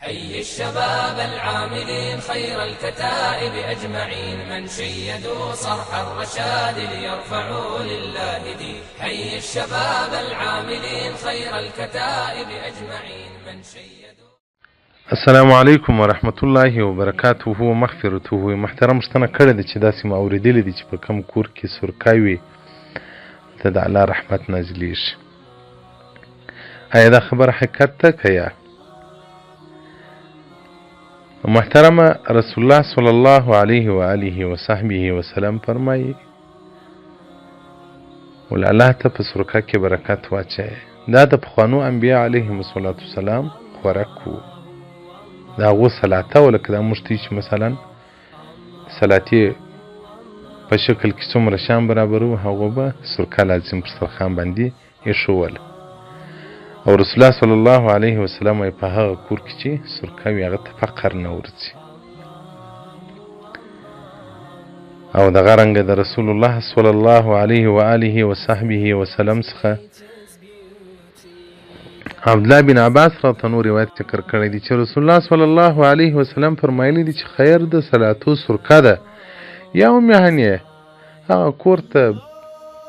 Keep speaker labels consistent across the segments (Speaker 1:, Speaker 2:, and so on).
Speaker 1: حي الشباب العاملين خير الكتائب أجمعين من شيدوا صرح الرشاد ليرفعوا لله دين. حي الشباب العاملين خير الكتائب أجمعين من شيدوا.
Speaker 2: السلام علیکم ورحمت الله وبرکاته ومغفرته. محترم شتنه کړی دی چې داسې ما اورېدلی دی چې په کوم کور کې سرکای وي ته د الله رحمت نازلیږي. آیا دا خبره حقیقت ده که یا؟ محترمه رسول الله صلی الله علیه و آله و صحبه وسلم فرمایي ول الله ته په سرکا کې برکت واچوي. دا د پخوانو انبیا علیهم السلام خوراک و. دا هغو سلاته و لکه دا موږ ته چې مثلا سلاتې په شکل کې څومره شیان برابرو هغو به سرکه لازم پر دسترخوان باندې ایښوله. او رسول الله صلی الله علیه وسلم یې په هغه کور کې چې سرکه وي هغه ته فقر نه ورځي. او دغه رنګه د رسول الله صلی الله علیه و آله و صحبه وسلم څخه عبدالله بن عباس راته نور روایت ذکر کړی دی چې رسول الله صلی الله علیه وسلم فرمایلی دی چې خیر د صلاتو سرکه ده یوم یعنې هغه کور ته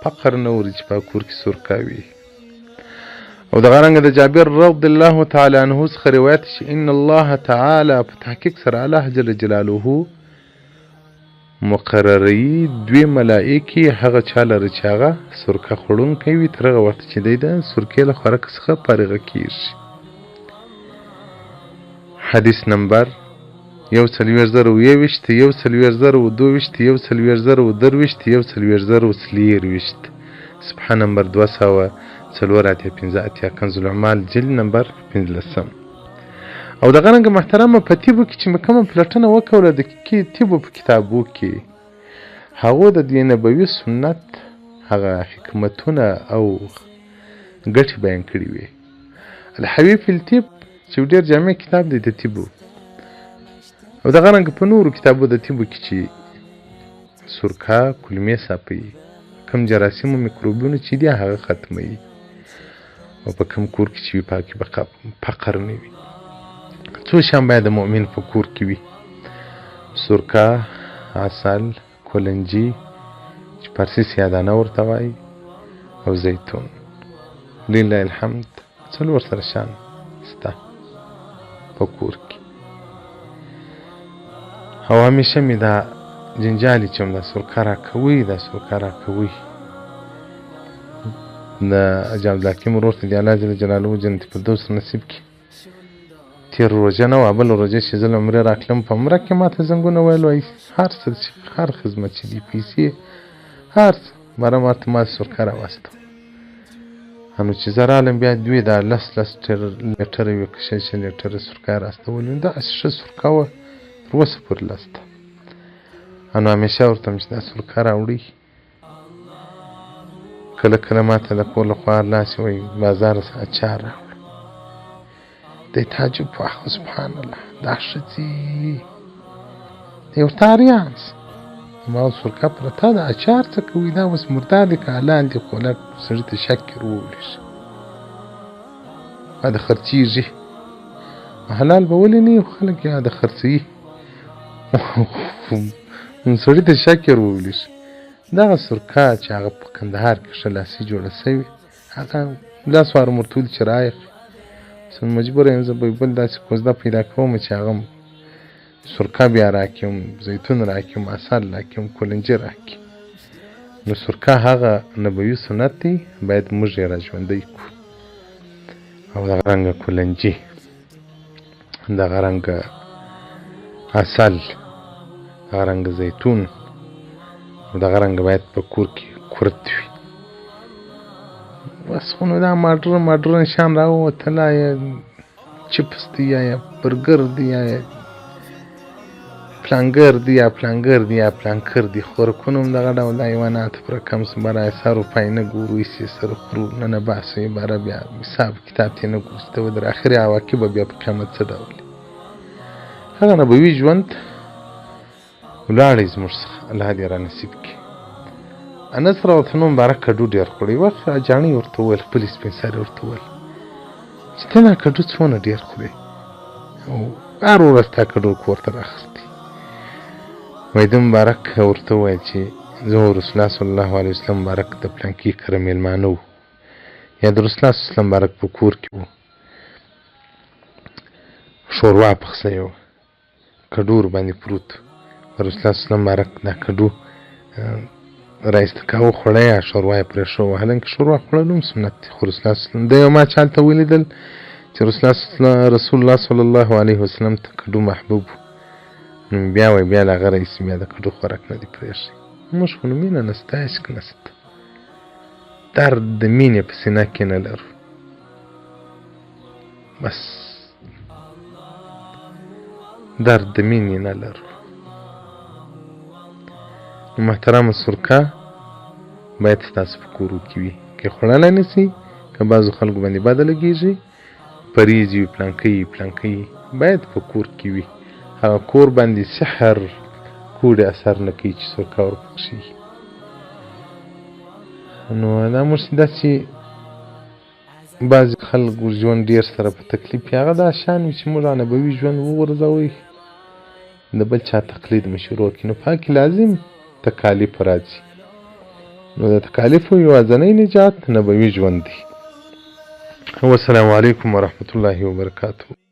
Speaker 2: فقر نه ورځي چې په کور کې سرکه وي. او دغه رنګه د جابر رضی الله تعالی عنه څخه روایت چې ان الله تعالی په تحقیق سره الله جل جلاله مقرروي دوی ملائکې هغه چا لره چې هغه سرکه خوړونکی وي تر هغه وخته چې دی د سرکې له خوراک څخه فارغه کېږي. حدیث نمبر 14,022 14,022 صفحه نمبر 204 کنز العمال جلد نمبر 15. او دغه رنګه محترمه په طبو کې چې مې کومه پلټنه وکوله د طبو په کتابو کې هغو د دې نبوي سنت هغه حکمتونه او ګټې بیان کړي وي. الحبیب فی الطب چې ډېر جامع کتاب دی د طبو. او دغه رنګه په نورو کتابو د طبو کې چې سرکه کلمې صافوي، کم جراثیمو میکروبونه چې دي هغه ختموي، او په کم کور کې چې وي پاکې به فقر نه وي. څو شیان باید د مؤمن په کور کې وي: سرکه، عسل، کلنجي چې فارسي سیادانه ورته وایي، او زیتون. لله الحمد څلور سره شیان سته په کور کې. او همیشه مې دا جنجالي چې دا سرکه راکوي د جامد الحکیم ورور ته د الله جل جلاله جنت فردوس نصیب کړي. تېر روژه نه وه، بله روژه چې زه له عمرې راتلم په عمره کې ما ته زنګونه ویل وایي هر څه هر خدمت چې دي پیسې هر څه باره ما ته سرکه راواستو. نو چې زه رالم بیا دوی دا 10 لیټره وي که 6 لیټره سرکه یې راستولې. داسې ښه سرکه وه تر اوسه پورې لسته. نو همیشه ورته وم چې دا سرکه راوړئ. کله کله ما ته د کور له خوا لاسې وایي بازار څخه اچار راوړه. دی تعجب واخله سبحان الله دا ښځې د یو تاریان ما سرکه پرته ده اچار څه کوي دا اوس مردا دی که حلال دی خو لږ سړي ته شک وروړېږي دا خرڅېږي حلال به ولې نه یو خلک یا د خرڅوي سړي ته شک وروړېږي. دغه سرکه چې هغه په کندهار کې ښه لاسي جوړه سوې هغه لاس وار مرتول چې رايخي مجبوره یم زه به بل داسې کوزده پیدا کوم چې هغه سرکه بیا راکړم، زیتون راکړم، عسل راکړم، کلنجي راکړي. نو سرکه هغه نبوي سنت دی باید موږ یې را ژوندی کړو. او دغه رنګه کلنجي، دغه رنګه عسل، دغه رنګه زیتون، او دغه رنګه باید په کور کې کورت وي. بس خو نو دا ماډرن شیان راووتله یا چپس دی یا برګر دی یا پلانګر دی یا پلانکر دی. خوراکونه هم دغه ډول د حیواناتو په رقم برای 100 روپۍ نه ګورو ایسې سره خورو نه بحث وي باره بیا حساب کتاب ترې نه ګورو چې ته در اخري عواقب بیا په قیامت څه ډول دي. هغه نبوي ژوند ولاړی زموږ څخه الله دې را نصیب کړي. انس راته نو مبارک کډو ډېر خوړی وخت جاڼي ورته وویل خپلې سپین سرې ورته وویل چې ته دا کډو څونه ډېر خورې. او هر ورځ تا کډو کور ته راخستی. وایي ده مبارک ورته وویل چې زه رسول الله صلی الله علیه وسلم مبارک د پلانکي کره میلمانه وو یا د رسول الله صلی الله علیه وسلم مبارک په کور کې وو، شوروا پخ سوې وه، کډو ورباندې پروت و. رسول الله صلی الله علیه وسلم مبارک دا کډو رایسته کاوه، خوړه یا شوروا یې پرېښوه. حالانکې شوروا خوړل هم سنت دی، خو رسول الله صلی الله علیه وسلم ده یو ما چې هلته ولیدل چې رسول الله صلی الله علیه وسلم ته کډو محبوب و، نو بیا وایي بیا له هغه راهیسې بیا د کډو خوراک نه دي پرېښی. موږ خو نو مینه نسته، عشق نسته، درد د مینې په سینه کې نه لرو. بس درد د مینې نه لرو. نو محترمه سرکه باید ستاسو په کورو کې وي، که خوړلی نه سي، که بعضو خلکو باندې بده لګېږي، پریز وي، پلانکی باید په کور کې وي. هغه کور باندې سحر کوډې اثر نه کوي چې سرکه ورپکښې وي. نو دا مرسي داسې بعضې خلک ژوند ډېر سره په تکلیف وي، هغه دا شیان وي چې موږ عنبوي ژوند وغورځوئ، د بل چا تقلید مو شروع کړي، نو په هغه کې لازم تکالیف راځي. نو د تکالیفو یوازینی نجات نبوي ژوند دی. والسلام علیکم ورحمة الله وبرکاته.